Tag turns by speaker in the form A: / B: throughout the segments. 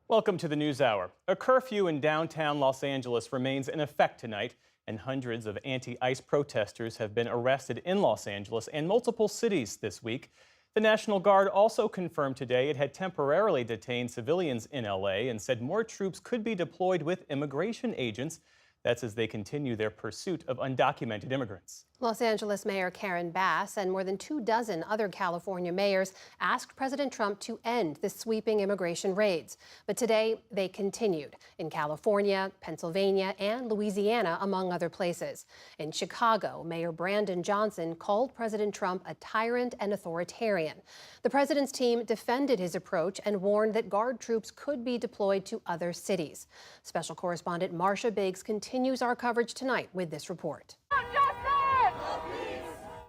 A: Welcome to the News Hour. A curfew in downtown Los Angeles remains in effect tonight, and hundreds of anti-ICE protesters have been arrested in Los Angeles and multiple cities this week. The National Guard also confirmed today it had temporarily detained civilians in LA and said more troops could be deployed with immigration agents. That's as they continue their pursuit of undocumented immigrants.
B: Los Angeles Mayor Karen Bass and more than 24 other California mayors asked President Trump to end the sweeping immigration raids. But today, they continued in California, Pennsylvania, and Louisiana, among other places. In Chicago, Mayor Brandon Johnson called President Trump a tyrant and authoritarian. The president's team defended his approach and warned that Guard troops could be deployed to other cities. Special correspondent Marcia Biggs continues our coverage tonight with this report.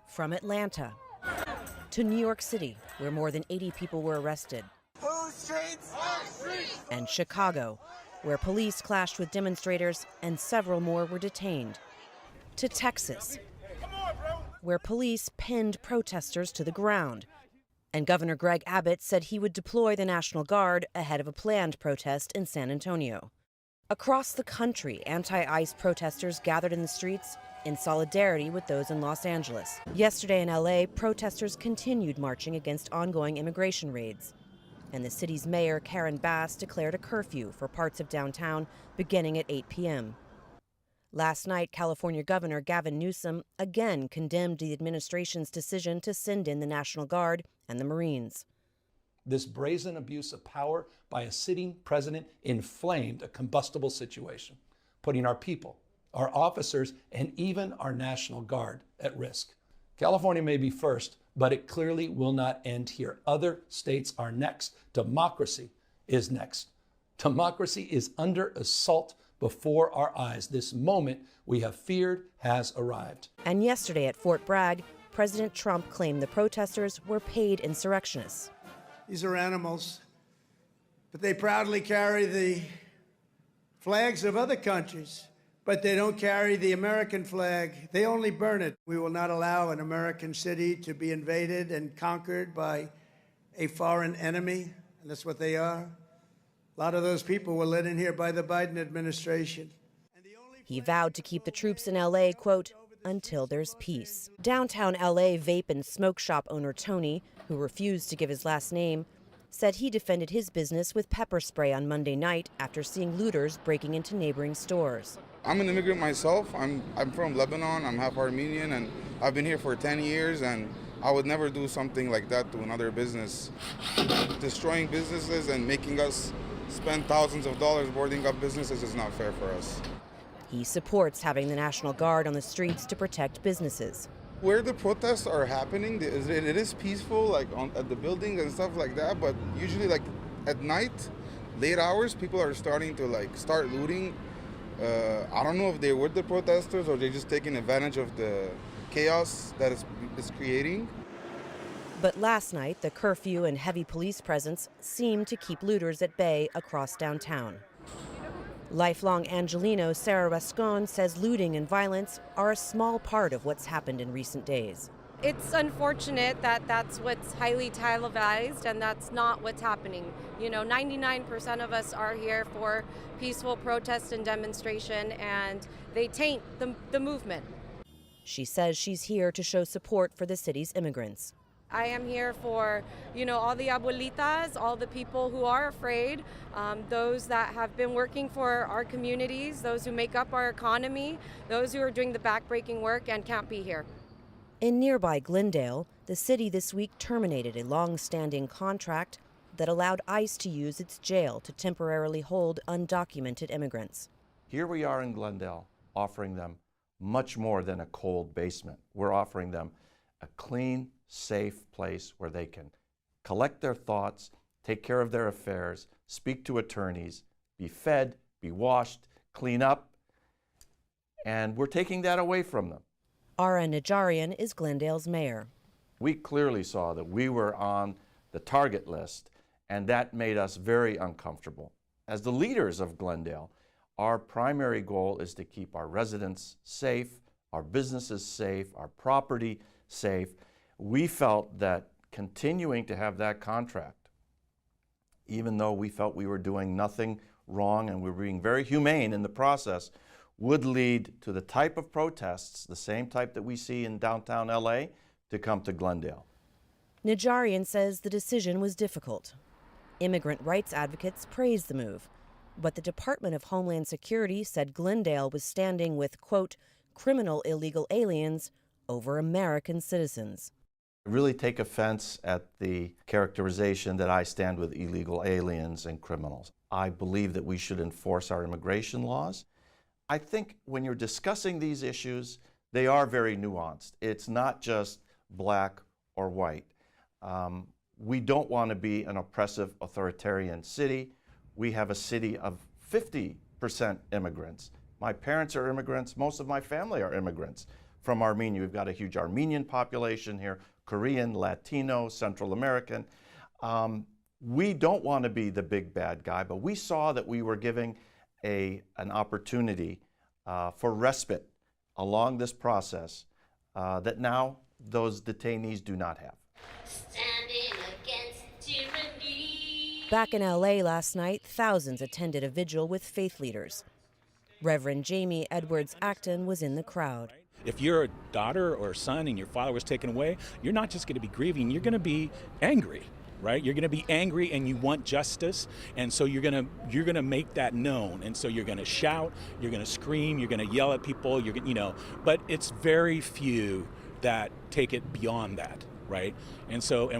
C: From Atlanta to New York City, where more than 80 people were arrested.
D: Whose streets? Our streets!
C: And Chicago, where police clashed with demonstrators and several more were detained. To Texas, where police pinned protesters to the ground. And Governor Greg Abbott said he would deploy the National Guard ahead of a planned protest in San Antonio. Across the country, anti-ICE protesters gathered in the streets in solidarity with those in Los Angeles. Yesterday in LA, protesters continued marching against ongoing immigration raids. And the city's mayor, Karen Bass, declared a curfew for parts of downtown beginning at 8 p.m. Last night, California Governor Gavin Newsom again condemned the administration's decision to send in the National Guard and the Marines.
E: This brazen abuse of power by a sitting president inflamed a combustible situation, putting our people, our officers, and even our National Guard at risk. California may be first, but it clearly will not end here. Other states are next. Democracy is next. Democracy is under assault before our eyes. This moment we have feared has arrived.
C: And yesterday at Fort Bragg, President Trump claimed the protesters were paid insurrectionists.
D: These are animals, but they proudly carry the flags of other countries, but they don't carry the American flag. They only burn it. We will not allow an American city to be invaded and conquered by a foreign enemy, and that's what they are. A lot of those people were led in here by the Biden administration.
C: He vowed to keep the troops in LA, quote, until there's peace. Downtown LA vape and smoke shop owner Tony, who refused to give his last name, said he defended his business with pepper spray on Monday night after seeing looters breaking into neighboring stores.
F: I'm an immigrant myself. I'm from Lebanon. I'm half Armenian, and I've been here for 10 years, and I would never do something like that to another business. Destroying businesses and making us spend thousands of dollars boarding up businesses is not fair for us.
C: He supports having the National Guard on the streets to protect businesses.
F: Where the protests are happening, it is peaceful, like at the buildings and stuff like that, but usually like at night, late hours, people are starting to start looting. I don't know if they're with the protesters or they're just taking advantage of the chaos that it's creating.
C: But last night, the curfew and heavy police presence seemed to keep looters at bay across downtown. Lifelong Angelino Sarah Rascon says looting and violence are a small part of what's happened in recent days.
G: It's unfortunate that that's what's highly televised and that's not what's happening. You know, 99% of us are here for peaceful protest and demonstration, and they taint the movement.
C: She says she's here to show support for the city's immigrants.
G: I am here for, all the abuelitas, all the people who are afraid, those that have been working for our communities, those who make up our economy, those who are doing the backbreaking work and can't be here.
C: In nearby Glendale, the city this week terminated a long-standing contract that allowed ICE to use its jail to temporarily hold undocumented immigrants.
H: Here we are in Glendale offering them much more than a cold basement. We're offering them a clean, safe place where they can collect their thoughts, take care of their affairs, speak to attorneys, be fed, be washed, clean up, and we're taking that away from them.
C: Ara Najarian is Glendale's mayor.
H: We clearly saw that we were on the target list, and that made us very uncomfortable. As the leaders of Glendale, our primary goal is to keep our residents safe, our businesses safe, our property safe. We felt that continuing to have that contract even though we felt we were doing nothing wrong and we were being very humane in the process, would lead to the type of protests, the same type that we see in downtown LA, to come to Glendale.
C: Najarian says the decision was difficult. Immigrant rights advocates praised the move, but the Department of Homeland Security said Glendale was standing with, quote, criminal illegal aliens over American citizens.
H: I really take offense at the characterization that I stand with illegal aliens and criminals. I believe that we should enforce our immigration laws. I think when you're discussing these issues, they are very nuanced. It's not just black or white. We don't want to be an oppressive, authoritarian city. We have a city of 50% immigrants. My parents are immigrants. Most of my family are immigrants from Armenia. We've got a huge Armenian population here, Korean, Latino, Central American. We don't want to be the big bad guy, but we saw that we were giving an opportunity for respite along this process that now those detainees do not have.
I: Standing against tyranny.
C: Back in LA last night, thousands attended a vigil with faith leaders. Reverend Jamie Edwards Acton was in the crowd.
J: If you're a daughter or son and your father was taken away, you're not just going to be grieving, you're going to be angry, right? You're going to be angry and you want justice, and so you're going to make that known. And so you're going to shout, you're going to scream, you're going to yell at people, but it's very few that take it beyond that, right? And so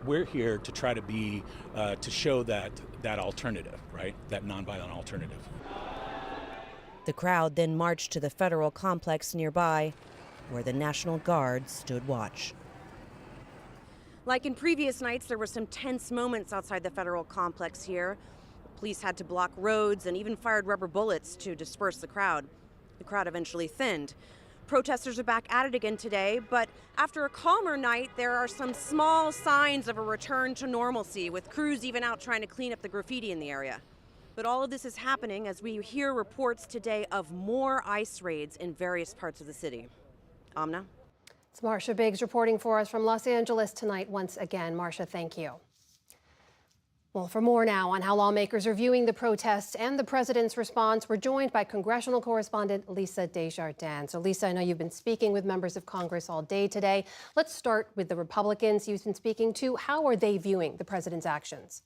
J: we're here to try to be to show that alternative, right? That nonviolent alternative.
C: The crowd then marched to the federal complex nearby, where the National Guard stood watch. Like in previous nights, there were some tense moments outside the federal complex here. Police had to block roads and even fired rubber bullets to disperse the crowd. The crowd eventually thinned. Protesters are back at it again today, but after a calmer night, there are some small signs of a return to normalcy, with crews even out trying to clean up the graffiti in the area. But all of this is happening as we hear reports today of more ICE raids in various parts of the city. Amna?
B: It's Marcia Biggs reporting for us from Los Angeles tonight once again. Marcia, thank you. Well, for more now on how lawmakers are viewing the protests and the president's response, we're joined by congressional correspondent Lisa Desjardins. So, Lisa, I know you've been speaking with members of Congress all day today. Let's start with the Republicans you've been speaking to. How are they viewing the president's actions?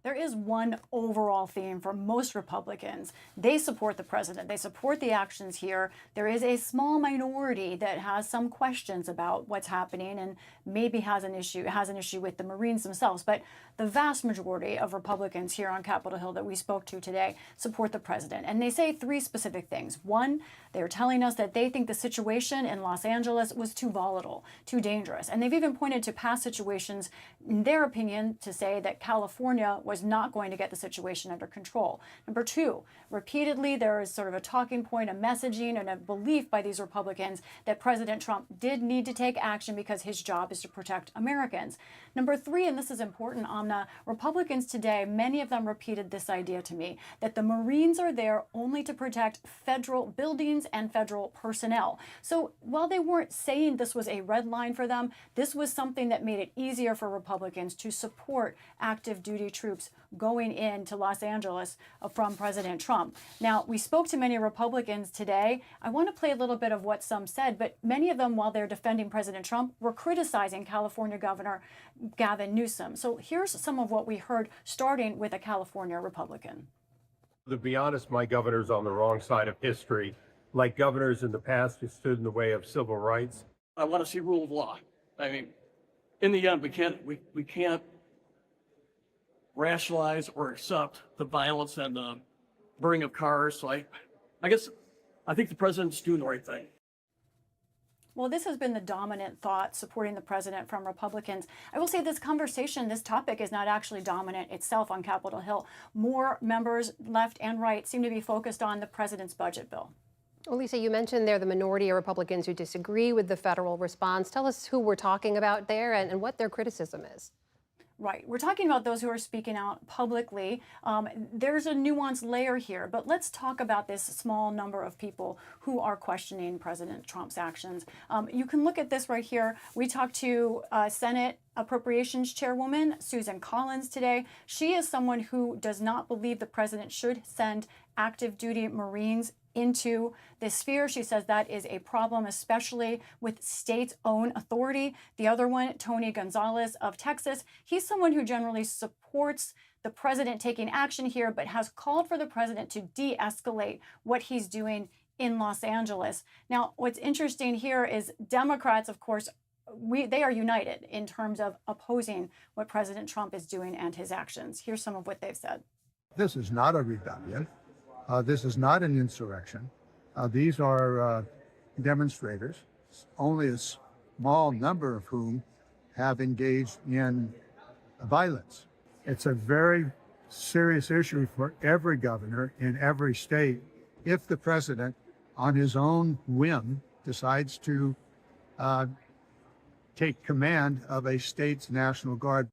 K: There is one overall theme for most Republicans. They support the president. They support the actions here. There is a small minority that has some questions about what's happening and maybe has an issue with the Marines themselves. But the vast majority of Republicans here on Capitol Hill that we spoke to today support the president. And they say three specific things. One, they're telling us that they think the situation in Los Angeles was too volatile, too dangerous. And they've even pointed to past situations, in their opinion, to say that California was not going to get the situation under control. Number two, repeatedly there is sort of a talking point, a messaging, and a belief by these Republicans that President Trump did need to take action because his job is to protect Americans. Number three, and this is important, Amna, Republicans today, many of them repeated this idea to me, that the Marines are there only to protect federal buildings and federal personnel. So while they weren't saying this was a red line for them, this was something that made it easier for Republicans to support active duty troops going into Los Angeles from President Trump. Now, we spoke to many Republicans today. I want to play a little bit of what some said, but many of them, while they're defending President Trump, were criticizing California Governor Gavin Newsom. So here's some of what we heard, starting with a California Republican.
L: To be honest, my governor's on the wrong side of history. Like governors in the past who stood in the way of civil rights.
M: I want to see rule of law. I mean, in the end, we can't rationalize or accept the violence and the burning of cars. So I think the president's doing the right thing.
K: Well, this has been the dominant thought supporting the president from Republicans. I will say this conversation, this topic is not actually dominant itself on Capitol Hill. More members, left and right, seem to be focused on the president's budget bill.
B: Well, Lisa, you mentioned there the minority of Republicans who disagree with the federal response. Tell us who we're talking about there and what their criticism is.
K: Right. We're talking about those who are speaking out publicly. There's a nuanced layer here, but let's talk about this small number of people who are questioning President Trump's actions. You can look at this right here. We talked to Senate Appropriations Chairwoman Susan Collins today. She is someone who does not believe the president should send active duty Marines into this sphere. She says that is a problem, especially with states' own authority. The other one, Tony Gonzalez of Texas, he's someone who generally supports the president taking action here, but has called for the president to de-escalate what he's doing in Los Angeles. Now, what's interesting here is Democrats, of course, they are united in terms of opposing what President Trump is doing and his actions. Here's some of what they've said.
N: This is not a rebellion. This is not an insurrection. These are demonstrators, only a small number of whom have engaged in violence. It's a very serious issue for every governor in every state if the president, on his own whim, decides to take command of a state's National Guard.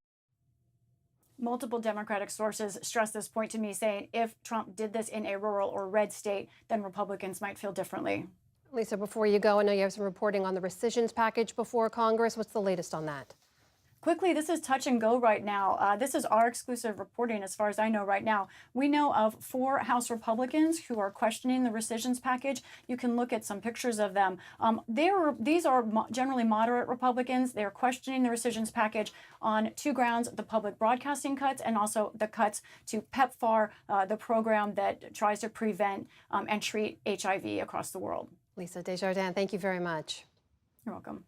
K: Multiple Democratic sources stress this point to me, saying if Trump did this in a rural or red state, then Republicans might feel differently.
B: Lisa, before you go, I know you have some reporting on the rescissions package before Congress. What's the latest on that?
K: Quickly, this is touch and go right now. This is our exclusive reporting as far as I know right now. We know of 4 House Republicans who are questioning the rescissions package. You can look at some pictures of them. These are generally moderate Republicans. They're questioning the rescissions package on 2 grounds: the public broadcasting cuts and also the cuts to PEPFAR, the program that tries to prevent and treat HIV across the world.
B: Lisa Desjardins, thank you very much.
K: You're welcome.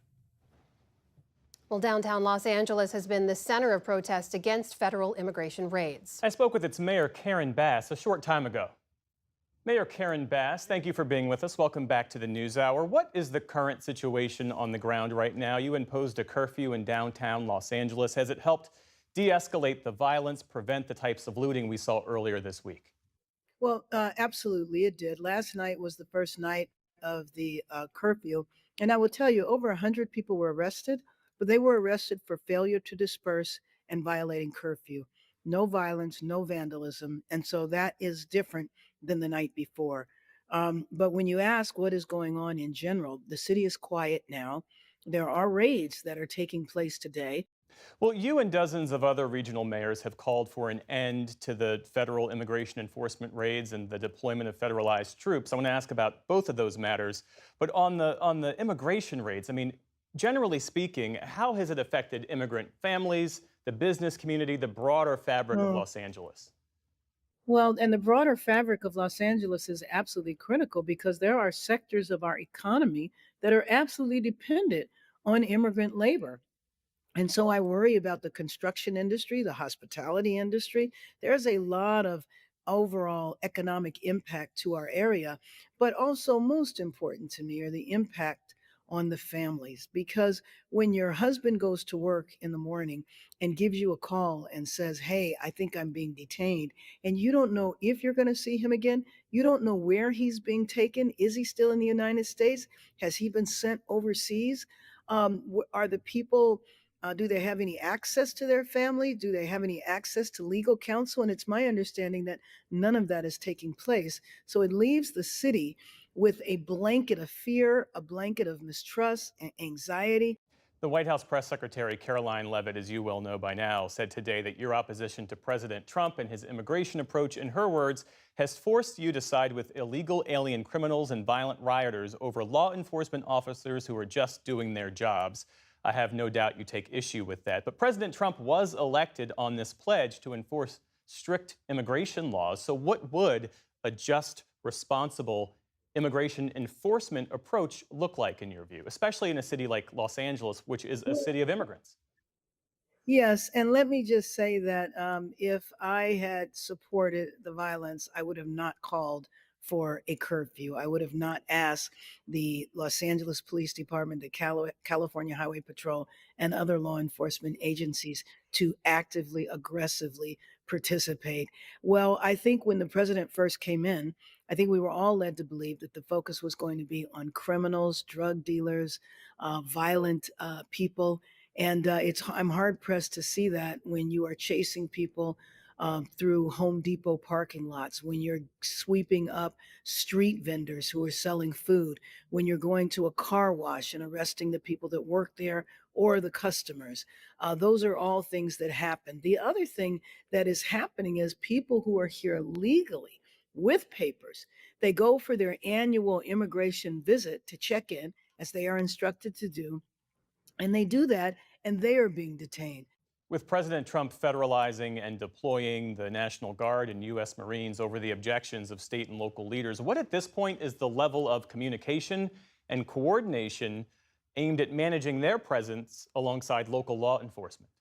B: Well, downtown Los Angeles has been the center of protests against federal immigration raids.
A: I spoke with its mayor, Karen Bass, a short time ago. Mayor Karen Bass, thank you for being with us. Welcome back to the NewsHour. What is the current situation on the ground right now? You imposed a curfew in downtown Los Angeles. Has it helped de-escalate the violence, prevent the types of looting we saw earlier this week?
O: Well, absolutely, it did. Last night was the first night of the curfew. And I will tell you, over 100 people were arrested, but they were arrested for failure to disperse and violating curfew. No violence, no vandalism. And so that is different than the night before. But when you ask what is going on in general, the city is quiet now. There are raids that are taking place today.
A: Well, you and dozens of other regional mayors have called for an end to the federal immigration enforcement raids and the deployment of federalized troops. I want to ask about both of those matters. But on the immigration raids, I mean, generally speaking, how has it affected immigrant families, the business community, the broader fabric of Los Angeles?
O: Well, and the broader fabric of Los Angeles is absolutely critical because there are sectors of our economy that are absolutely dependent on immigrant labor. And so I worry about the construction industry, the hospitality industry. There's a lot of overall economic impact to our area, but also most important to me are the impact on the families. Because when your husband goes to work in the morning and gives you a call and says, hey, I think I'm being detained, and you don't know if you're going to see him again, you don't know where he's being taken. Is he still in the United States? Has he been sent overseas? Are the people do they have any access to their family? Do they have any access to legal counsel? And it's my understanding that none of that is taking place. So it leaves the city with a blanket of fear, a blanket of mistrust and anxiety.
A: The White House Press Secretary Caroline Leavitt, as you well know by now, said today that your opposition to President Trump and his immigration approach, in her words, has forced you to side with illegal alien criminals and violent rioters over law enforcement officers who are just doing their jobs. I have no doubt you take issue with that. But President Trump was elected on this pledge to enforce strict immigration laws. So what would a just, responsible immigration enforcement approach look like in your view, especially in a city like Los Angeles, which is a city of immigrants?
O: Yes, and let me just say that if I had supported the violence, I would have not called for a curfew. I would have not asked the Los Angeles Police Department, the California Highway Patrol, and other law enforcement agencies to actively, aggressively participate. Well, I think when the president first came in, I think we were all led to believe that the focus was going to be on criminals, drug dealers, violent people. And I'm hard pressed to see that when you are chasing people through Home Depot parking lots, when you're sweeping up street vendors who are selling food, when you're going to a car wash and arresting the people that work there or the customers. Those are all things that happen. The other thing that is happening is people who are here legally with papers, they go for their annual immigration visit to check in, as they are instructed to do, and they do that and they are being detained.
A: With President Trump federalizing and deploying the National Guard and U.S. Marines over the objections of state and local leaders, what at this point is the level of communication and coordination aimed at managing their presence alongside local law enforcement?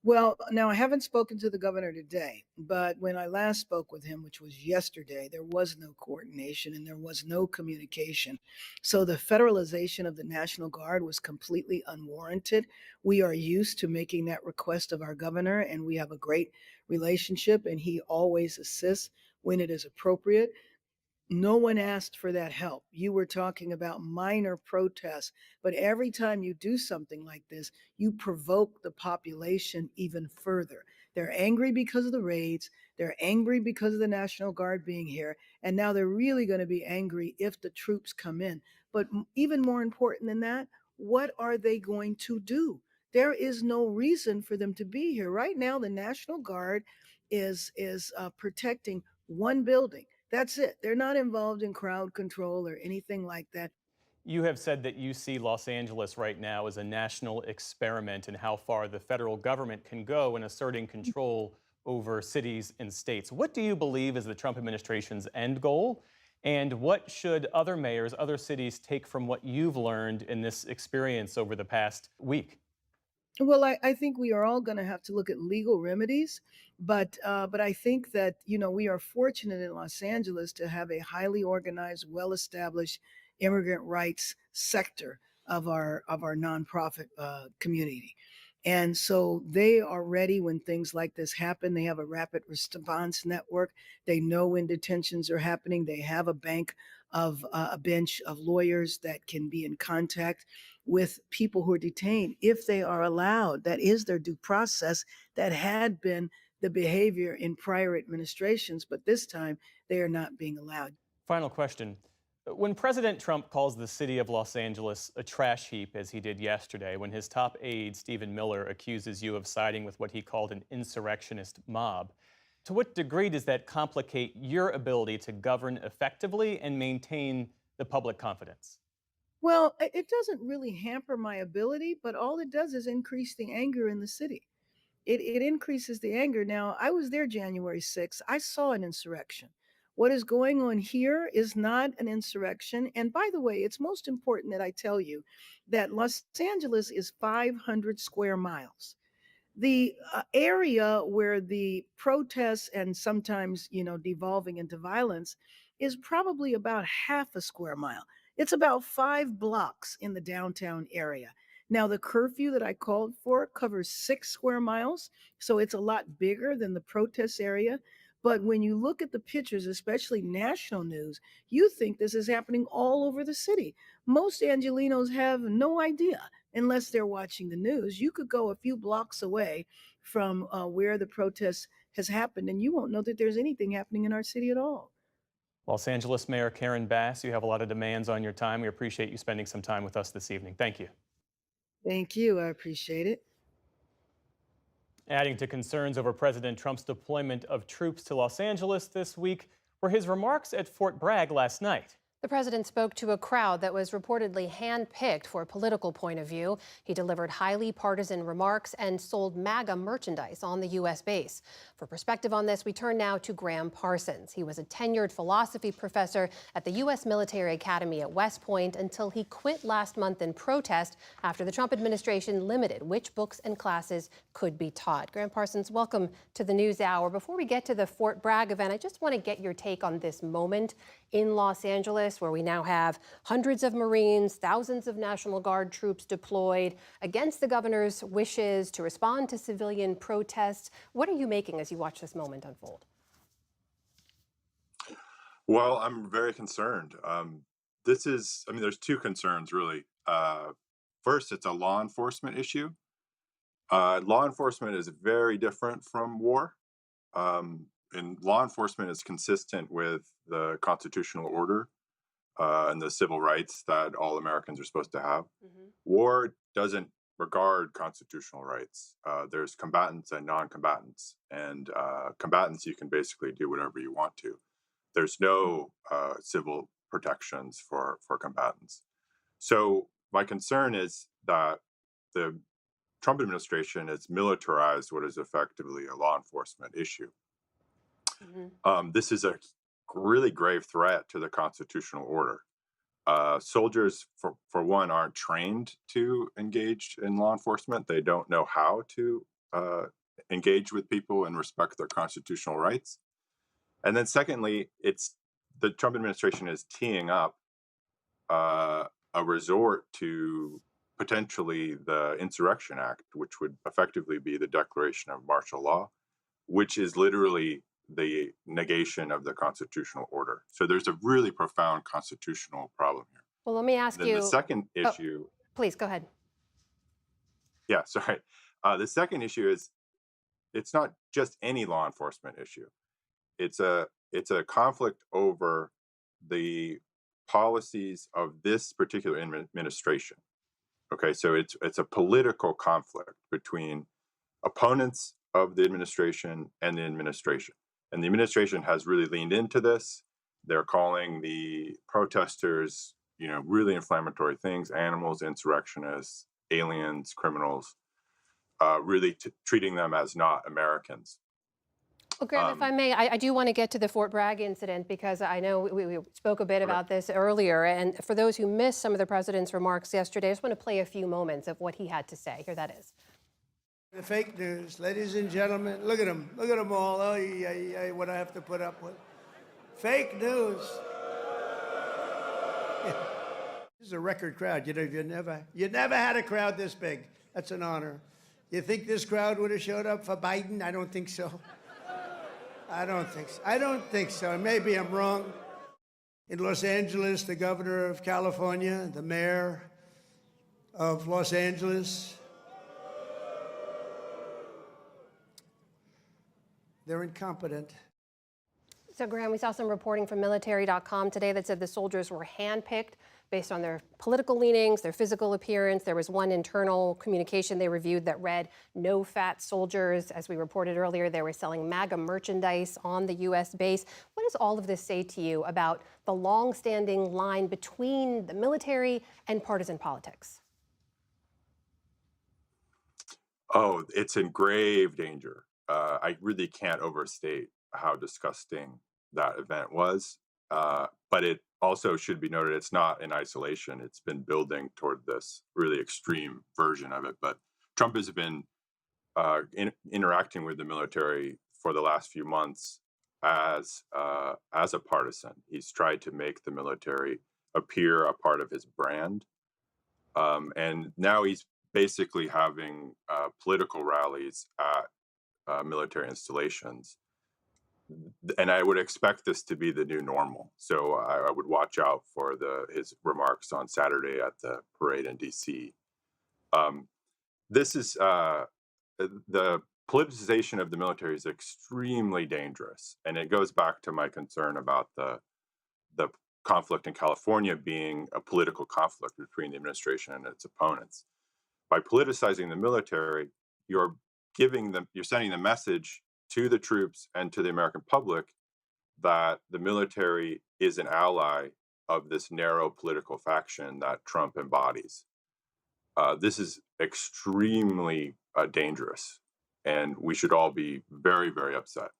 O: Well, now I haven't spoken to the governor today, but when I last spoke with him, which was yesterday, there was no coordination and there was no communication. So the federalization of the National Guard was completely unwarranted. We are used to making that request of our governor, and we have a great relationship, and he always assists when it is appropriate. No one asked for that help. You were talking about minor protests, but every time you do something like this, you provoke the population even further. They're angry because of the raids. They're angry because of the National Guard being here. And now they're really going to be angry if the troops come in. But even more important than that, what are they going to do? There is no reason for them to be here. Right now, the National Guard is protecting one building. That's it. They're not involved in crowd control or anything like that.
A: You have said that you see Los Angeles right now as a national experiment in how far the federal government can go in asserting control over cities and states. What do you believe is the Trump administration's end goal? And what should other mayors, other cities take from what you've learned in this experience over the past week?
O: Well, I think we are all going to have to look at legal remedies, but I think that we are fortunate in Los Angeles to have a highly organized, well-established immigrant rights sector of our nonprofit community, and so they are ready when things like this happen. They have a rapid response network. They know when detentions are happening. They have a bench of lawyers that can be in contact with people who are detained if they are allowed. That is their due process. That had been the behavior in prior administrations, but this time they are not being allowed.
A: Final question. When President Trump calls the city of Los Angeles a trash heap, as he did yesterday, when his top aide, Stephen Miller, accuses you of siding with what he called an insurrectionist mob, to what degree does that complicate your ability to govern effectively and maintain the public confidence?
O: Well, it doesn't really hamper my ability, but all it does is increase the anger in the city. It increases the anger. Now, I was there January 6th. I saw an insurrection. What is going on here is not an insurrection. And by the way, it's most important that I tell you that Los Angeles is 500 square miles. The area where the protests and sometimes, devolving into violence is probably about half a square mile. It's about 5 blocks in the downtown area. Now, the curfew that I called for covers 6 square miles, so it's a lot bigger than the protest area. But when you look at the pictures, especially national news, you think this is happening all over the city. Most Angelinos have no idea unless they're watching the news. You could go a few blocks away from where the protest has happened, and you won't know that there's anything happening in our city at all.
A: Los Angeles Mayor Karen Bass, you have a lot of demands on your time. We appreciate you spending some time with us this evening. Thank you.
O: Thank you. I appreciate it.
A: Adding to concerns over President Trump's deployment of troops to Los Angeles this week were his remarks at Fort Bragg last night.
B: The president spoke to a crowd that was reportedly handpicked for a political point of view. He delivered highly partisan remarks and sold MAGA merchandise on the U.S. base. For perspective on this, we turn now to Graham Parsons. He was a tenured philosophy professor at the U.S. Military Academy at West Point until he quit last month in protest after the Trump administration limited which books and classes could be taught. Graham Parsons, welcome to the News Hour. Before we get to the Fort Bragg event, I just want to get your take on this moment in Los Angeles, where we now have hundreds of Marines, thousands of National Guard troops deployed against the governor's wishes to respond to civilian protests. What are you making as you watch this moment unfold?
P: Well, I'm very concerned. There's two concerns, really. First, it's a law enforcement issue. Law enforcement is very different from war. And law enforcement is consistent with the constitutional order and the civil rights that all Americans are supposed to have. War doesn't regard constitutional rights. There's combatants and non-combatants, and combatants you can basically do whatever you want to. There's no civil protections for combatants. So my concern is that the Trump administration has militarized what is effectively a law enforcement issue. This is a really grave threat to the constitutional order. Soldiers, for one, aren't trained to engage in law enforcement. They don't know how to engage with people and respect their constitutional rights. And then secondly, the Trump administration is teeing up a resort to potentially the Insurrection Act, which would effectively be the declaration of martial law, which is literally the negation of the constitutional order. So there's a really profound constitutional problem here.
B: Well, let me ask
P: Then
B: you.
P: the second issue,
B: Please go ahead.
P: yeah, sorry. The second issue is it's not just any law enforcement issue. It's a conflict over the policies of this particular administration. Okay, so it's a political conflict between opponents of the administration and the administration. And the administration has really leaned into this. They're calling the protesters, really inflammatory things: animals, insurrectionists, aliens, criminals, really treating them as not Americans.
B: Well, Graham, if I may, I do want to get to the Fort Bragg incident, because I know we spoke a bit about this earlier. And for those who missed some of the president's remarks yesterday, I just want to play a few moments of what he had to say. Here that is.
D: The fake news, ladies and gentlemen, look at them all. Oh, what I have to put up with. Fake news. Yeah. This is a record crowd. You never had a crowd this big. That's an honor. You think this crowd would have showed up for Biden? I don't think so. I don't think so. Maybe I'm wrong. In Los Angeles, the governor of California, the mayor of Los Angeles, they're incompetent.
B: So, Graham, we saw some reporting from military.com today that said the soldiers were handpicked based on their political leanings, their physical appearance. There was one internal communication they reviewed that read, "No fat soldiers." As we reported earlier, they were selling MAGA merchandise on the U.S. base. What does all of this say to you about the long-standing line between the military and partisan politics?
P: Oh, it's in grave danger. I really can't overstate how disgusting that event was. But it also should be noted it's not in isolation. It's been building toward this really extreme version of it. But Trump has been interacting with the military for the last few months as a partisan. He's tried to make the military appear a part of his brand. And now he's basically having political rallies at military installations. And I would expect this to be the new normal. So I would watch out for his remarks on Saturday at the parade in D.C. This is the politicization of the military is extremely dangerous, and it goes back to my concern about the conflict in California being a political conflict between the administration and its opponents. By politicizing the military, you're sending the message to the troops and to the American public that the military is an ally of this narrow political faction that Trump embodies. This is extremely dangerous, and we should all be very, very upset.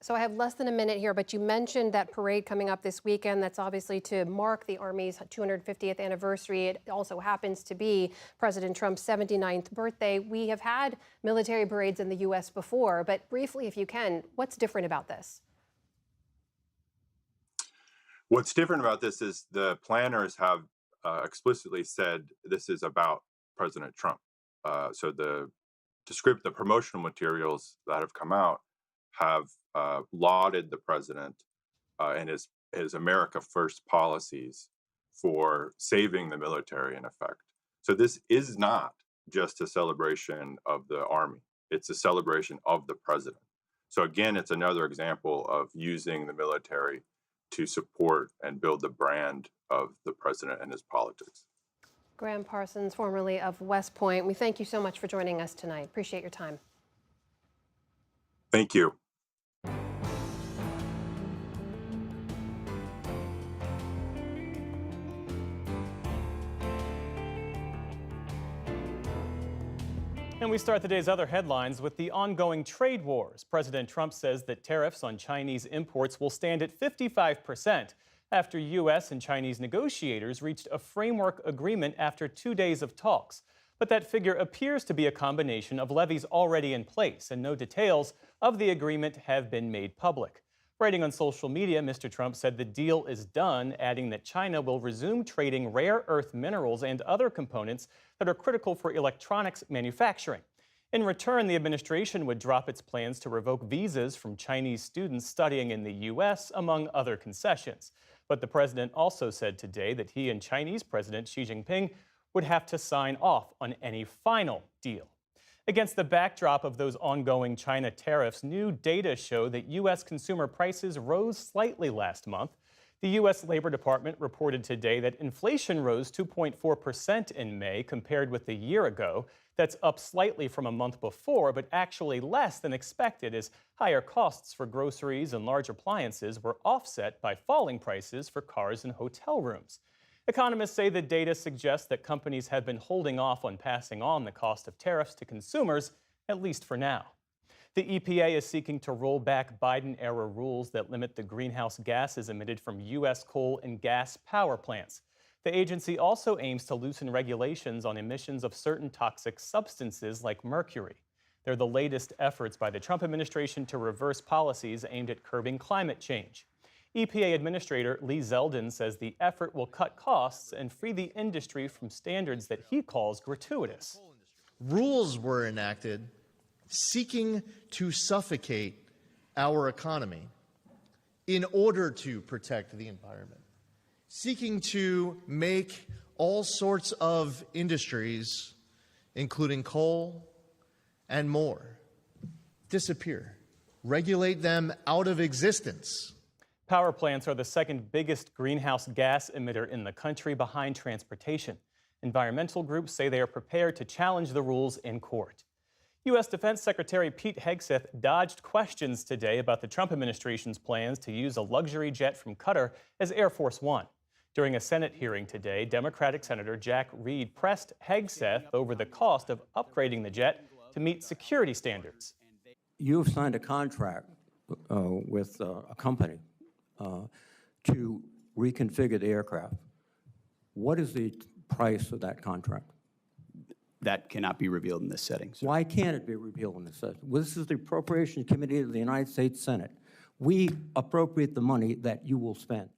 B: So I have less than a minute here, but you mentioned that parade coming up this weekend. That's obviously to mark the Army's 250th anniversary. It also happens to be President Trump's 79th birthday. We have had military parades in the U.S. before, but briefly, if you can, what's different about this?
P: What's different about this is the planners have explicitly said this is about President Trump. So the promotional materials that have come out have lauded the president and his America First policies for saving the military, in effect. So this is not just a celebration of the Army. It's a celebration of the president. So again, it's another example of using the military to support and build the brand of the president and his politics.
B: Graham Parsons, formerly of West Point, we thank you so much for joining us tonight. Appreciate your time.
P: Thank you.
A: And we start the day's other headlines with the ongoing trade wars. President Trump says that tariffs on Chinese imports will stand at 55% after U.S. and Chinese negotiators reached a framework agreement after 2 days of talks. But that figure appears to be a combination of levies already in place, and no details of the agreement have been made public. Writing on social media, Mr. Trump said the deal is done, adding that China will resume trading rare earth minerals and other components that are critical for electronics manufacturing. In return, the administration would drop its plans to revoke visas from Chinese students studying in the U.S., among other concessions. But the president also said today that he and Chinese President Xi Jinping would have to sign off on any final deal. Against the backdrop of those ongoing China tariffs, new data show that U.S. consumer prices rose slightly last month. The U.S. Labor Department reported today that inflation rose 2.4% in May compared with a year ago. That's up slightly from a month before, but actually less than expected as higher costs for groceries and large appliances were offset by falling prices for cars and hotel rooms. Economists say the data suggests that companies have been holding off on passing on the cost of tariffs to consumers, at least for now. The EPA is seeking to roll back Biden-era rules that limit the greenhouse gases emitted from U.S. coal and gas power plants. The agency also aims to loosen regulations on emissions of certain toxic substances like mercury. They're the latest efforts by the Trump administration to reverse policies aimed at curbing climate change. EPA Administrator Lee Zeldin says the effort will cut costs and free the industry from standards that he calls gratuitous.
Q: Rules were enacted seeking to suffocate our economy in order to protect the environment, seeking to make all sorts of industries, including coal and more, disappear, regulate them out of existence.
A: Power plants are the second biggest greenhouse gas emitter in the country behind transportation. Environmental groups say they are prepared to challenge the rules in court. U.S. Defense Secretary Pete Hegseth dodged questions today about the Trump administration's plans to use a luxury jet from Qatar as Air Force One. During a Senate hearing today, Democratic Senator Jack Reed pressed Hegseth over the cost of upgrading the jet to meet security standards.
R: You've signed a contract with a company to reconfigure the aircraft. What is the price of that contract?
S: That cannot be revealed in this setting, sir.
R: Why can't it be revealed in this setting? Well, this is the Appropriations Committee of the United States Senate. We appropriate the money that you will spend.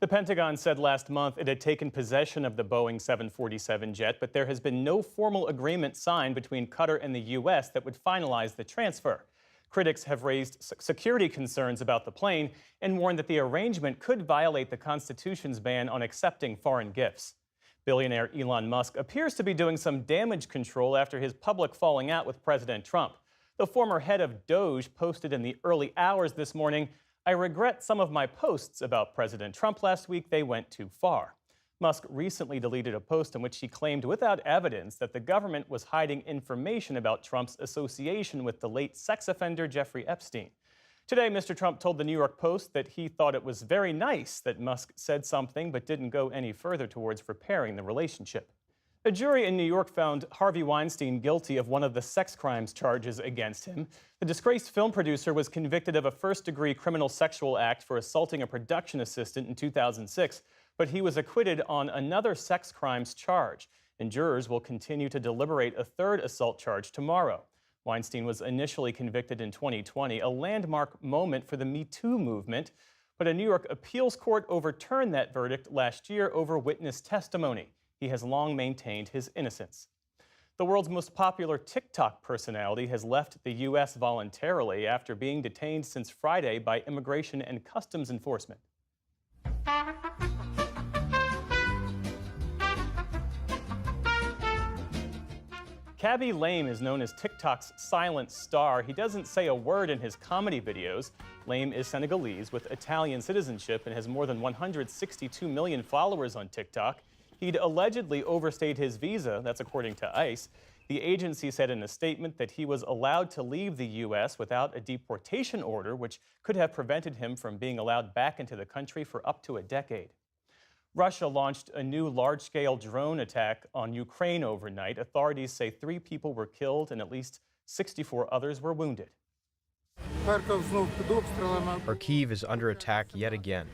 A: The Pentagon said last month it had taken possession of the Boeing 747 jet, but there has been no formal agreement signed between Qatar and the U.S. that would finalize the transfer. Critics have raised security concerns about the plane and warned that the arrangement could violate the Constitution's ban on accepting foreign gifts. Billionaire Elon Musk appears to be doing some damage control after his public falling out with President Trump. The former head of Doge posted in the early hours this morning, "I regret some of my posts about President Trump last week. They went too far." Musk recently deleted a post in which he claimed without evidence that the government was hiding information about Trump's association with the late sex offender Jeffrey Epstein. Today, Mr. Trump told the New York Post that he thought it was very nice that Musk said something but didn't go any further towards repairing the relationship. A jury in New York found Harvey Weinstein guilty of one of the sex crimes charges against him. The disgraced film producer was convicted of a first-degree criminal sexual act for assaulting a production assistant in 2006, but he was acquitted on another sex crimes charge, and jurors will continue to deliberate a third assault charge tomorrow. Weinstein was initially convicted in 2020, a landmark moment for the Me Too movement, but a New York appeals court overturned that verdict last year over witness testimony. He has long maintained his innocence. The world's most popular TikTok personality has left the U.S. voluntarily after being detained since Friday by Immigration and Customs Enforcement. Maccabi Lame is known as TikTok's silent star. He doesn't say a word in his comedy videos. Lame is Senegalese with Italian citizenship and has more than 162 million followers on TikTok. He'd allegedly overstayed his visa, that's according to ICE. The agency said in a statement that he was allowed to leave the U.S. without a deportation order, which could have prevented him from being allowed back into the country for up to a decade. Russia launched a new large-scale drone attack on Ukraine overnight. Authorities say 3 people were killed and at least 64 others were wounded.
T: Kharkiv is under attack yet again.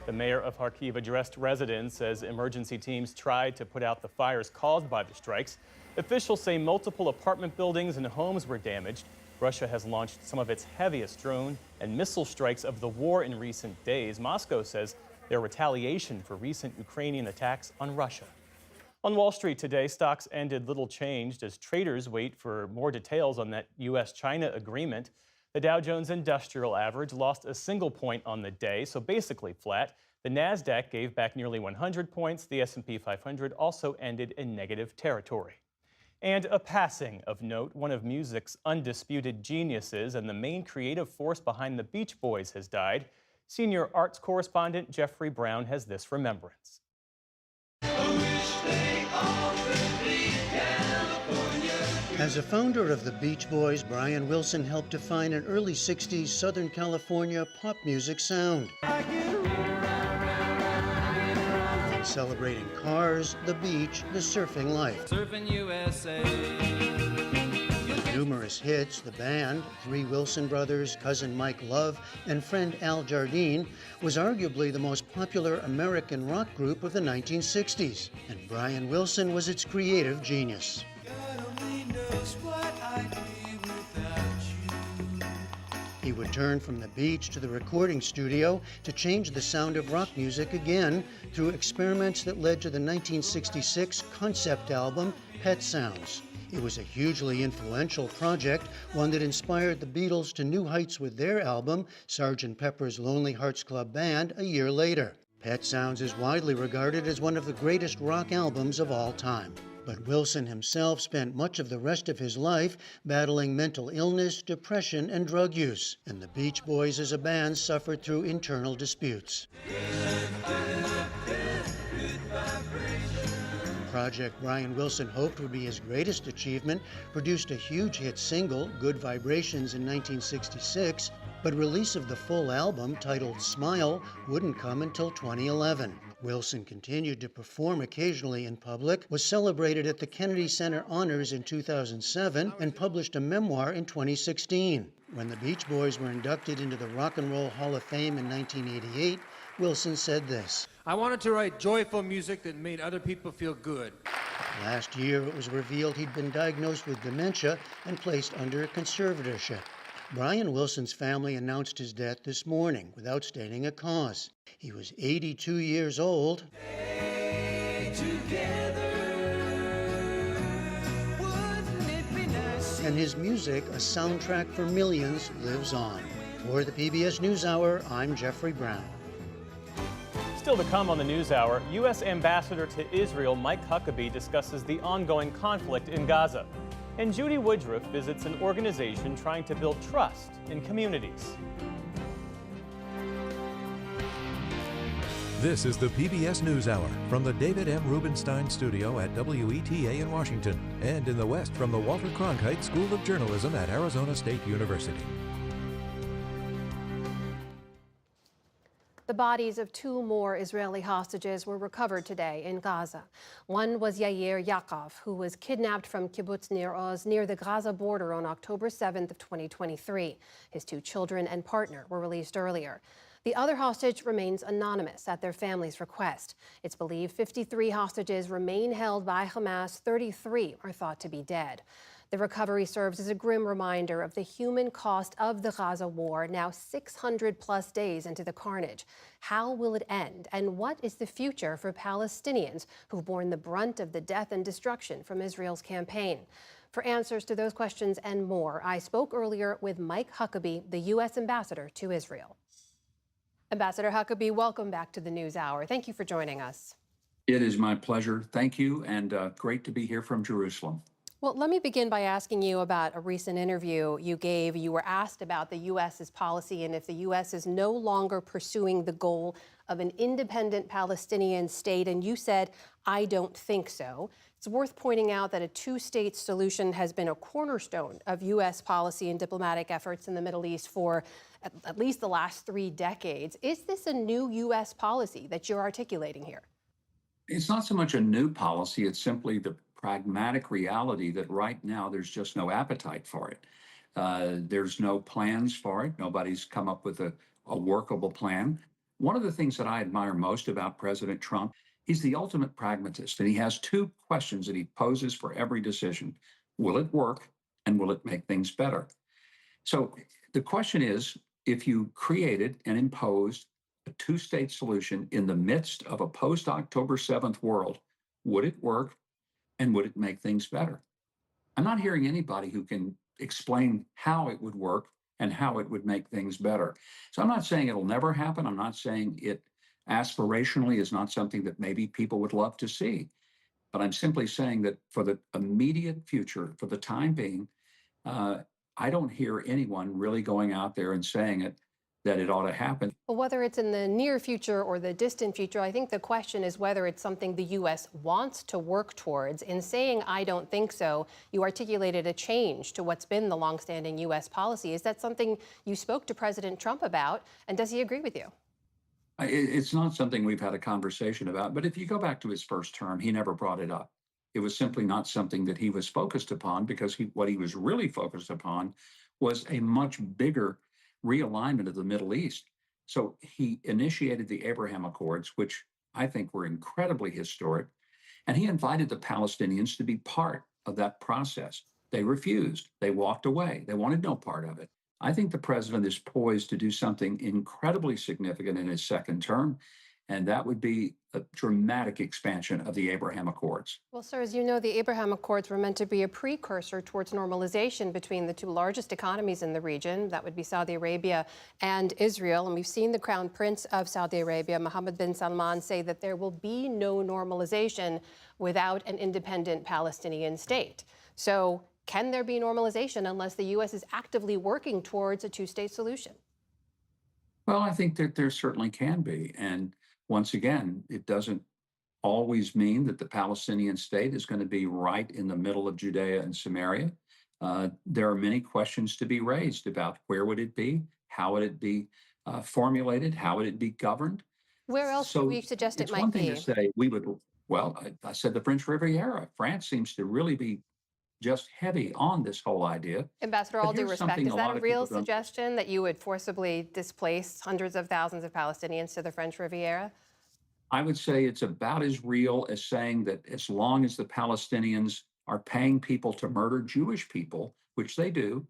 A: The mayor of Kharkiv addressed residents as emergency teams tried to put out the fires caused by the strikes. Officials say multiple apartment buildings and homes were damaged. Russia has launched some of its heaviest drone and missile strikes of the war in recent days. Moscow says their retaliation for recent Ukrainian attacks on Russia. On Wall Street today, stocks ended little changed as traders wait for more details on that U.S.-China agreement. The Dow Jones Industrial Average lost a single point on the day, so basically flat. The Nasdaq gave back nearly 100 points. The S&P 500 also ended in negative territory. And a passing of note, one of music's undisputed geniuses and the main creative force behind the Beach Boys has died. Senior arts correspondent Jeffrey Brown has this remembrance.
U: As a founder of the Beach Boys, Brian Wilson helped define an early 60s Southern California pop music sound. Celebrating cars, the beach, the surfing life.
V: Surfing USA.
U: With numerous hits, the band, 3 Wilson brothers, cousin Mike Love, and friend Al Jardine, was arguably the most popular American rock group of the 1960s, and Brian Wilson was its creative genius. He would turn from the beach to the recording studio to change the sound of rock music again through experiments that led to the 1966 concept album, Pet Sounds. It was a hugely influential project, one that inspired the Beatles to new heights with their album, Sgt. Pepper's Lonely Hearts Club Band, a year later. Pet Sounds is widely regarded as one of the greatest rock albums of all time. But Wilson himself spent much of the rest of his life battling mental illness, depression, and drug use, and the Beach Boys as a band suffered through internal disputes. The project Brian Wilson hoped would be his greatest achievement produced a huge hit single, Good Vibrations, in 1966, but release of the full album, titled Smile, wouldn't come until 2011. Wilson continued to perform occasionally in public, was celebrated at the Kennedy Center Honors in 2007, and published a memoir in 2016. When the Beach Boys were inducted into the Rock and Roll Hall of Fame in 1988, Wilson said this:
V: I wanted to write joyful music that made other people feel good.
U: Last year, it was revealed he'd been diagnosed with dementia and placed under conservatorship. Brian Wilson's family announced his death this morning without stating a cause. He was 82 years old. And his music, a soundtrack for millions, lives on. For the PBS NewsHour, I'm Jeffrey Brown.
A: Still to come on the NewsHour, U.S. Ambassador to Israel Mike Huckabee discusses the ongoing conflict in Gaza. And Judy Woodruff visits an organization trying to build trust in communities.
W: This is the PBS NewsHour from the David M. Rubenstein Studio at WETA in Washington, and in the West from the Walter Cronkite School of Journalism at Arizona State University.
B: The bodies of 2 more Israeli hostages were recovered today in Gaza. One was Yair Yaakov, who was kidnapped from Kibbutz Nir Oz near the Gaza border on October 7th of 2023. His 2 children and partner were released earlier. The other hostage remains anonymous at their family's request. It's believed 53 hostages remain held by Hamas. 33 are thought to be dead. The recovery serves as a grim reminder of the human cost of the Gaza war, now 600-plus days into the carnage. How will it end, and what is the future for Palestinians who've borne the brunt of the death and destruction from Israel's campaign? For answers to those questions and more, I spoke earlier with Mike Huckabee, the U.S. Ambassador to Israel. Ambassador Huckabee, welcome back to the NewsHour. Thank you for joining us.
X: It is my pleasure. Thank you, and great to be here from Jerusalem.
B: Well, let me begin by asking you about a recent interview you gave. You were asked about the U.S.'s policy and if the U.S. is no longer pursuing the goal of an independent Palestinian state, and you said, "I don't think so." It's worth pointing out that a two-state solution has been a cornerstone of U.S. policy and diplomatic efforts in the Middle East for at least the last 3 decades. Is this a new U.S. policy that you're articulating here?
E: It's not so much a new policy, it's simply the pragmatic reality that right now there's just no appetite for it. There's no plans for it. Nobody's come up with a workable plan. One of the things that I admire most about President Trump, he's the ultimate pragmatist, and he has 2 questions that he poses for every decision. Will it work, and will it make things better? So the question is, if you created and imposed a 2-state solution in the midst of a post-October 7th world, would it work? And would it make things better? I'm not hearing anybody who can explain how it would work and how it would make things better. So I'm not saying it'll never happen. I'm not saying it aspirationally is not something that maybe people would love to see. But I'm simply saying that for the immediate future, for the time being, I don't hear anyone really going out there and saying it, that it ought to happen.
B: Well, whether it's in the near future or the distant future, I think the question is whether it's something the U.S. wants to work towards. In saying, "I don't think so," you articulated a change to what's been the longstanding U.S. policy. Is that something you spoke to President Trump about, and does he agree with you?
E: It's not something we've had a conversation about, but if you go back to his first term, he never brought it up. It was simply not something that he was focused upon, because what he was really focused upon was a much bigger realignment of the Middle East. So he initiated the Abraham Accords, which I think were incredibly historic, and he invited the Palestinians to be part of that process. They refused. They walked away. They wanted no part of it. I think the president is poised to do something incredibly significant in his second term, and that would be a dramatic expansion of the Abraham Accords.
B: Well, sir, as you know, the Abraham Accords were meant to be a precursor towards normalization between the 2 largest economies in the region. That would be Saudi Arabia and Israel. And we've seen the Crown Prince of Saudi Arabia, Mohammed bin Salman, say that there will be no normalization without an independent Palestinian state. So can there be normalization unless the U.S. is actively working towards a 2-state solution?
E: Well, I think that there certainly can be. And once again, it doesn't always mean that the Palestinian state is going to be right in the middle of Judea and Samaria. There are many questions to be raised about where would it be, how would it be formulated, how would it be governed.
B: Where else do we suggest it might be?
E: It's one thing to say we would, well, I said the French Riviera. France seems to really be just heavy on this whole idea.
B: Ambassador, all due respect, is that a real suggestion that you would forcibly displace hundreds of thousands of Palestinians to the French Riviera?
E: I would say it's about as real as saying that as long as the Palestinians are paying people to murder Jewish people, which they do,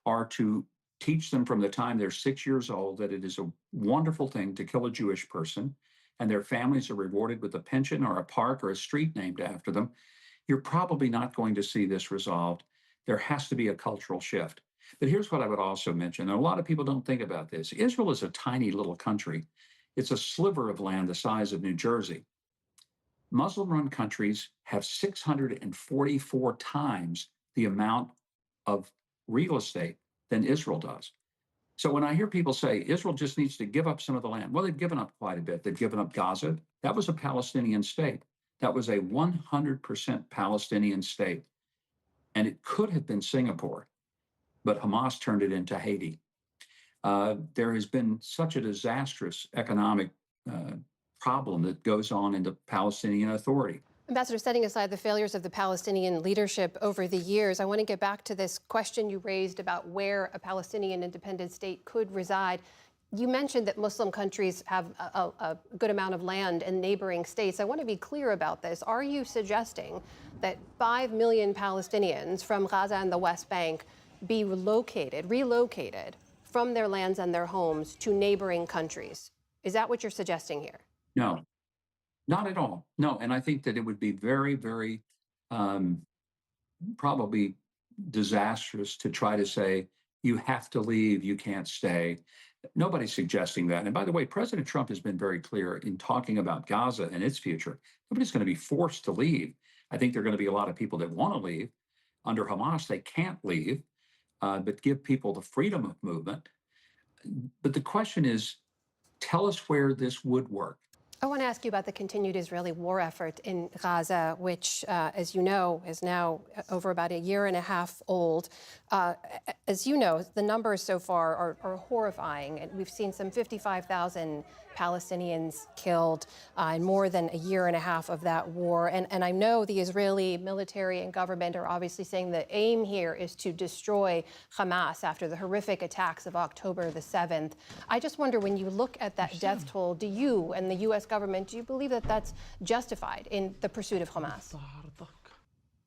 E: or to teach them from the time they're 6 years old that it is a wonderful thing to kill a Jewish person, and their families are rewarded with a pension or a park or a street named after them, you're probably not going to see this resolved. There has to be a cultural shift. But here's what I would also mention, and a lot of people don't think about this. Israel is a tiny little country. It's a sliver of land the size of New Jersey. Muslim-run countries have 644 times the amount of real estate than Israel does. So when I hear people say Israel just needs to give up some of the land, well, they've given up quite a bit. They've given up Gaza. That was a Palestinian state. That was a 100% Palestinian state. And it could have been Singapore, but Hamas turned it into Haiti. There has been such a disastrous economic problem that goes on in the Palestinian Authority.
B: Ambassador, setting aside the failures of the Palestinian leadership over the years, I want to get back to this question you raised about where a Palestinian independent state could reside. You mentioned that Muslim countries have a good amount of land in neighboring states. I want to be clear about this. Are you suggesting that 5 million Palestinians from Gaza and the West Bank be relocated from their lands and their homes to neighboring countries? Is that what you're suggesting here?
E: No, not at all. No, and I think that it would be very, very probably disastrous to try to say, you have to leave, you can't stay. Nobody's suggesting that. And by the way, President Trump has been very clear in talking about Gaza and its future. Nobody's going to be forced to leave. I think there are going to be a lot of people that want to leave. under Hamas, they can't leave, but give people the freedom of movement. But the question is, tell us where this would work.
B: I want to ask you about the continued Israeli war effort in Gaza, which, as you know, is now over about a year and a half old. As you know, the numbers so far are horrifying. And we've seen some 55,000 Palestinians killed in more than a year and a half of that war. And I know the Israeli military and government are obviously saying the aim here is to destroy Hamas after the horrific attacks of October the 7th. I just wonder, when you look at that death toll, do you and the U.S. government, do you believe that that's justified in the pursuit of Hamas?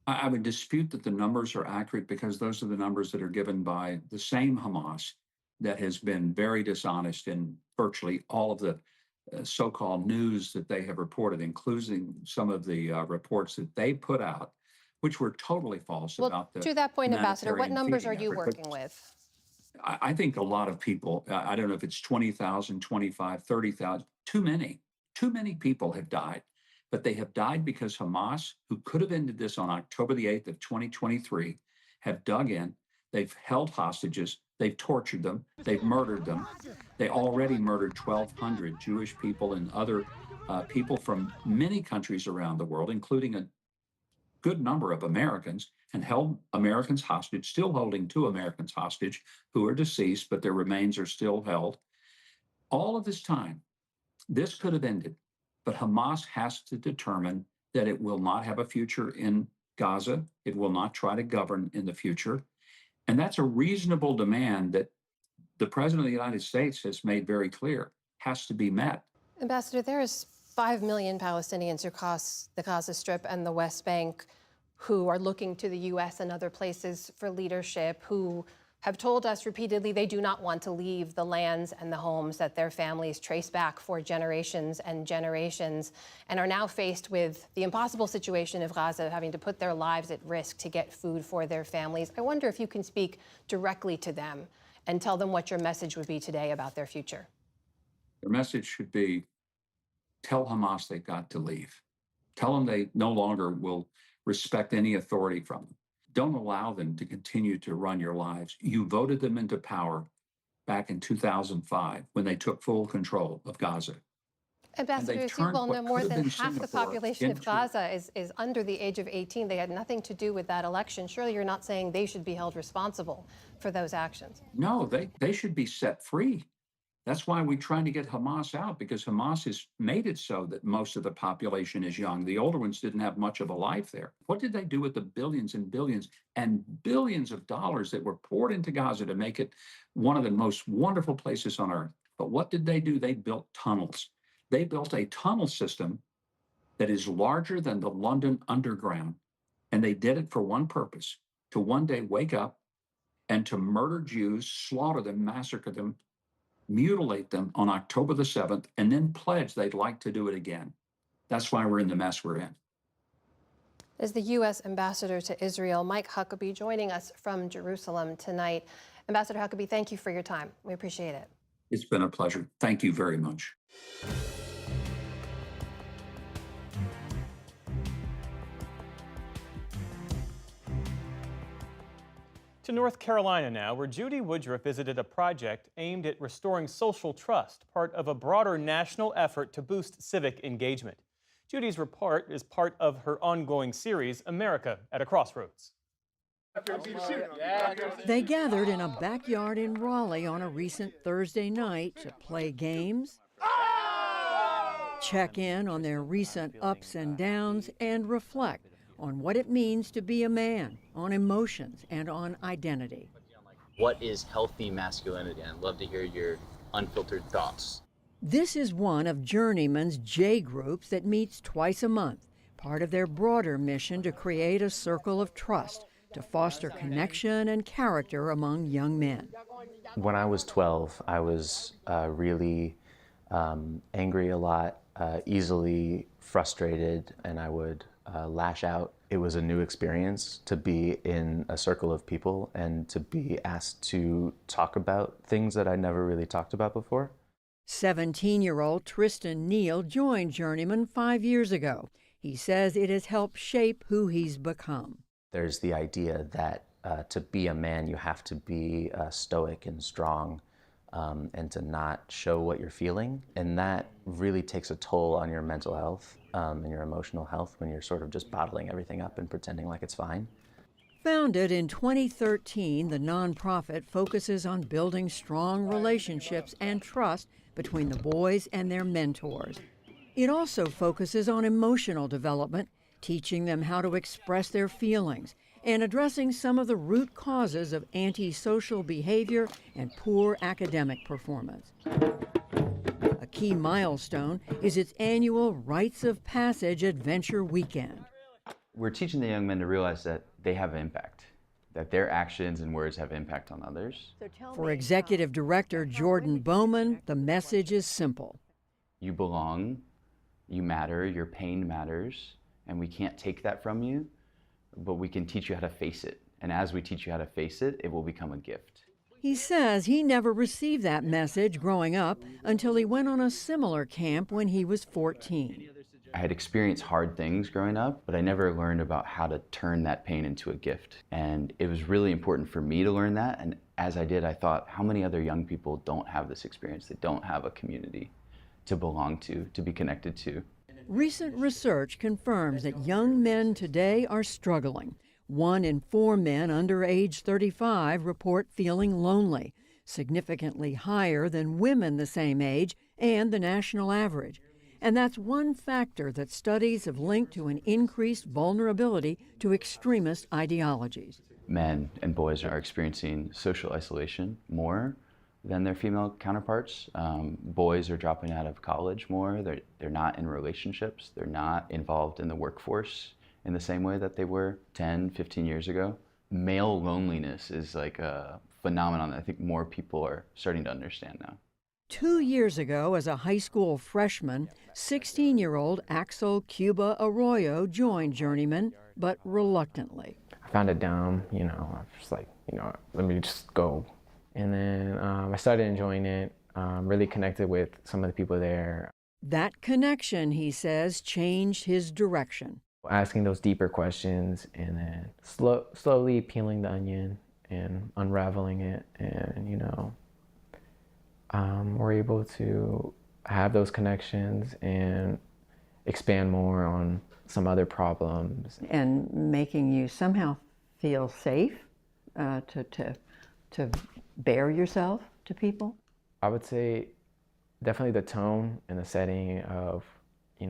E: I would dispute that the numbers are accurate, because those are the numbers that are given by the same Hamas that has been very dishonest in virtually all of the so-called news that they have reported, including some of the reports that they put out, which were totally false about the
B: to that point, Ambassador, what
E: humanitarian
B: numbers are
E: feeding
B: you
E: effort.
B: working with?
E: I think a lot of people, I don't know if it's 20,000, 25, 30,000, too many people have died. But they have died because Hamas, who could have ended this on October the 8th of 2023, have dug in. They've held hostages. They've tortured them. They've murdered them. They already murdered 1,200 Jewish people and other people from many countries around the world, including a good number of Americans, and held Americans hostage, still holding 2 Americans hostage who are deceased, but their remains are still held. All of this time, this could have ended. But Hamas has to determine that it will not have a future in Gaza. It will not try to govern in the future. And that's a reasonable demand that the President of the United States has made very clear has to be met.
B: Ambassador, there is 5 million Palestinians across the Gaza Strip and the West Bank who are looking to the U.S. and other places for leadership, who have told us repeatedly they do not want to leave the lands and the homes that their families trace back for generations and generations, and are now faced with the impossible situation of Gaza, of having to put their lives at risk to get food for their families. I wonder if you can speak directly to them and tell them what your message would be today about their future.
E: Their message should be, tell Hamas they've got to leave. Tell them they no longer will respect any authority from them. Don't allow them to continue to run your lives. You voted them into power back in 2005 when they took full control of Gaza.
B: Ambassador, as you well know, more than half the population of Gaza is under the age of 18. They had nothing to do with that election. Surely you're not saying they should be held responsible for those actions.
E: No, they should be set free. That's why we're trying to get Hamas out, because Hamas has made it so that most of the population is young. The older ones didn't have much of a life there. What did they do with the billions and billions and billions of dollars that were poured into Gaza to make it one of the most wonderful places on earth? But what did they do? They built tunnels. They built a tunnel system that is larger than the London Underground. And they did it for one purpose, to one day wake up and to murder Jews, slaughter them, massacre them, mutilate them on October the 7th, and then pledge they'd like to do it again. That's why we're in the mess we're in.
B: As the U.S. Ambassador to Israel, Mike Huckabee, joining us from Jerusalem tonight. Ambassador Huckabee, thank you for your time. We appreciate it.
E: It's been a pleasure. Thank you very much.
A: To North Carolina now, where Judy Woodruff visited a project aimed at restoring social trust, part of a broader national effort to boost civic engagement. Judy's report is part of her ongoing series, America at a Crossroads.
F: They gathered in a backyard in Raleigh on a recent Thursday night to play games, check in on their recent ups and downs, and reflect on what it means to be a man, on emotions, and on identity.
G: What is healthy masculinity? I'd love to hear your unfiltered thoughts.
F: This is one of Journeyman's J groups that meets twice a month, part of their broader mission to create a circle of trust, to foster connection and character among young men.
H: When I was 12, I was really angry a lot, easily frustrated, and I would lash out. It was a new experience to be in a circle of people and to be asked to talk about things that I never really talked about before.
F: 17-year-old Tristan Neal joined Journeyman 5 years ago. He says it has helped shape who he's become.
H: There's the idea that to be a man, you have to be stoic and strong and to not show what you're feeling. And that really takes a toll on your mental health and your emotional health when you're sort of just bottling everything up and pretending like it's fine.
F: Founded in 2013, the nonprofit focuses on building strong relationships and trust between the boys and their mentors. It also focuses on emotional development, teaching them how to express their feelings, and addressing some of the root causes of antisocial behavior and poor academic performance. A key milestone is its annual Rites of Passage Adventure Weekend.
C: We're teaching the young men to realize that they have an impact, that their actions and words have impact on others.
F: For Executive Director Jordan Bowman, the message is simple.
C: You belong, you matter, your pain matters, and we can't take that from you, but we can teach you how to face it. And as we teach you how to face it, it will become a gift.
F: He says he never received that message growing up until he went on a similar camp when he was 14.
C: I had experienced hard things growing up, but I never learned about how to turn that pain into a gift. And it was really important for me to learn that. And as I did, I thought, how many other young people don't have this experience? They don't have a community to belong to be connected to.
F: Recent research confirms that young men today are struggling. 1 in 4 men under age 35 report feeling lonely, significantly higher than women the same age and the national average. And that's one factor that studies have linked to an increased vulnerability to extremist ideologies.
C: Men and boys are experiencing social isolation more than their female counterparts. Boys are dropping out of college more. They're not in relationships. They're not involved in the workforce in the same way that they were 10, 15 years ago. Male loneliness is like a phenomenon that I think more people are starting to understand now.
F: 2 years ago, as a high school freshman, 16-year-old Axel Cuba Arroyo joined Journeyman, but reluctantly.
I: I found it dumb, I was just like, let me just go. And then I started enjoying it, really connected with some of the people there.
F: That connection, he says, changed his direction.
I: Asking those deeper questions and then slowly peeling the onion and unraveling it, and, we're able to have those connections and expand more on some other problems.
F: And making you somehow feel safe to bare yourself to people?
I: I would say definitely the tone and the setting of,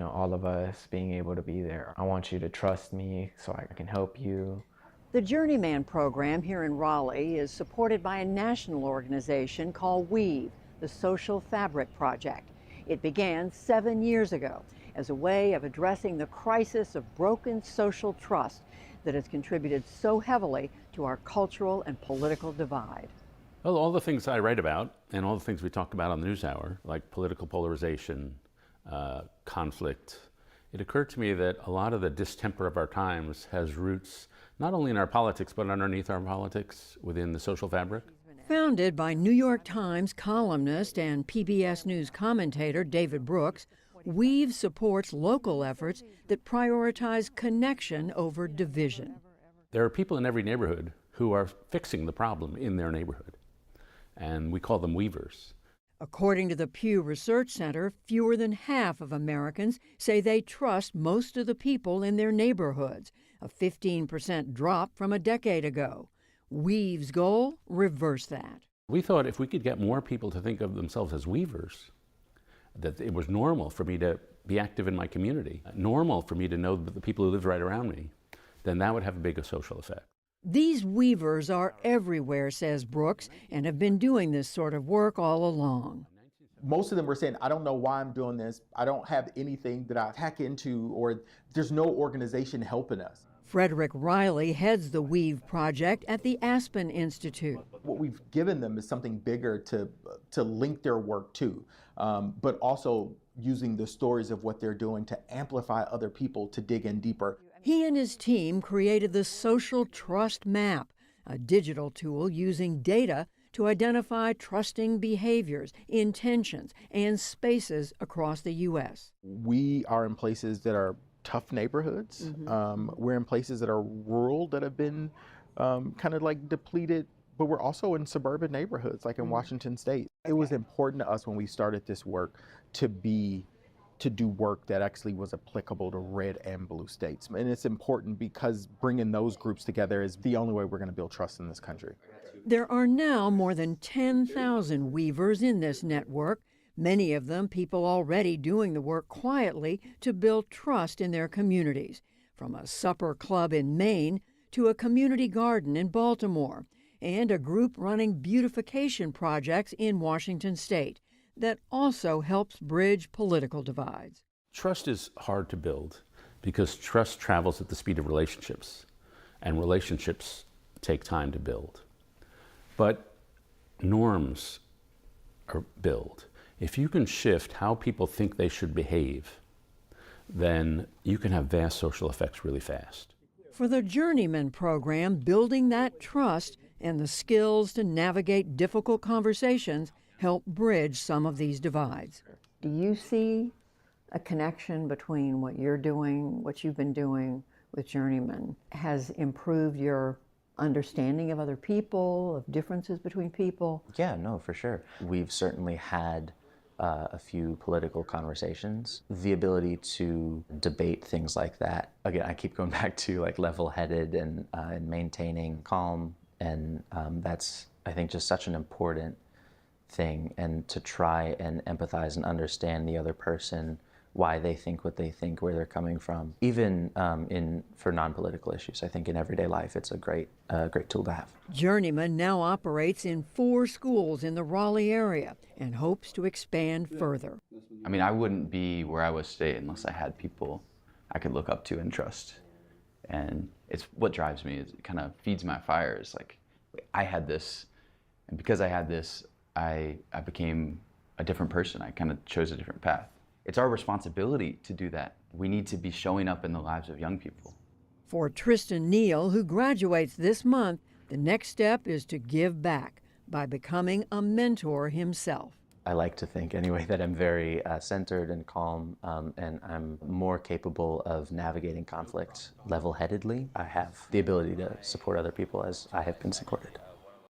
I: all of us being able to be there. I want you to trust me so I can help you.
F: The Journeyman program here in Raleigh is supported by a national organization called WEAVE, the Social Fabric Project. It began 7 years ago as a way of addressing the crisis of broken social trust that has contributed so heavily to our cultural and political divide.
J: Well, all the things I write about and all the things we talk about on the NewsHour, like political polarization, conflict, it occurred to me that a lot of the distemper of our times has roots not only in our politics, but underneath our politics within the social fabric.
F: Founded by New York Times columnist and PBS News commentator David Brooks, WEAVE supports local efforts that prioritize connection over division.
J: There are people in every neighborhood who are fixing the problem in their neighborhood, and we call them weavers.
F: According to the Pew Research Center, fewer than half of Americans say they trust most of the people in their neighborhoods, a 15% drop from a decade ago. WEAVE's goal, reverse that.
J: We thought if we could get more people to think of themselves as weavers, that it was normal for me to be active in my community, normal for me to know the people who lived right around me, then that would have a bigger social effect.
F: These weavers are everywhere, says Brooks, and have been doing this sort of work all along.
X: Most of them were saying, I don't know why I'm doing this. I don't have anything that I hack into, or there's no organization helping us.
F: Frederick Riley heads the WEAVE project at the Aspen Institute.
X: What we've given them is something bigger to link their work to, but also using the stories of what they're doing to amplify other people to dig in deeper.
F: He and his team created the Social Trust Map, a digital tool using data to identify trusting behaviors, intentions, and spaces across the U.S.
X: We are in places that are tough neighborhoods. We're in places that are rural that have been kind of like depleted, but we're also in suburban neighborhoods like in Washington State. It was important to us when we started this work to do work that actually was applicable to red and blue states. And it's important because bringing those groups together is the only way we're going to build trust in this country.
F: There are now more than 10,000 weavers in this network, many of them people already doing the work quietly to build trust in their communities, from a supper club in Maine to a community garden in Baltimore, and a group running beautification projects in Washington State that also helps bridge political divides.
J: Trust is hard to build because trust travels at the speed of relationships, and relationships take time to build. But norms are built. If you can shift how people think they should behave, then you can have vast social effects really fast.
F: For the Journeyman program, building that trust and the skills to navigate difficult conversations help bridge some of these divides.
K: Do you see a connection between what you're doing, what you've been doing with Journeyman, has improved your understanding of other people, of differences between people?
H: Yeah, no, for sure. We've certainly had a few political conversations. The ability to debate things like that. Again, I keep going back to like level-headed and maintaining calm, and that's, I think, just such an important thing, and to try and empathize and understand the other person, why they think what they think, where they're coming from. Even for non-political issues, I think in everyday life, it's a great tool to have.
F: Journeyman now operates in 4 schools in the Raleigh area and hopes to expand further.
C: I mean, I wouldn't be where I was today unless I had people I could look up to and trust. And it's what drives me. It kind of feeds my fire. It's like, I had this, and because I had this, I became a different person. I kind of chose a different path. It's our responsibility to do that. We need to be showing up in the lives of young people.
F: For Tristan Neal, who graduates this month, the next step is to give back by becoming a mentor himself.
H: I like to think, anyway, that I'm very centered and calm, and I'm more capable of navigating conflict level-headedly. I have the ability to support other people as I have been supported.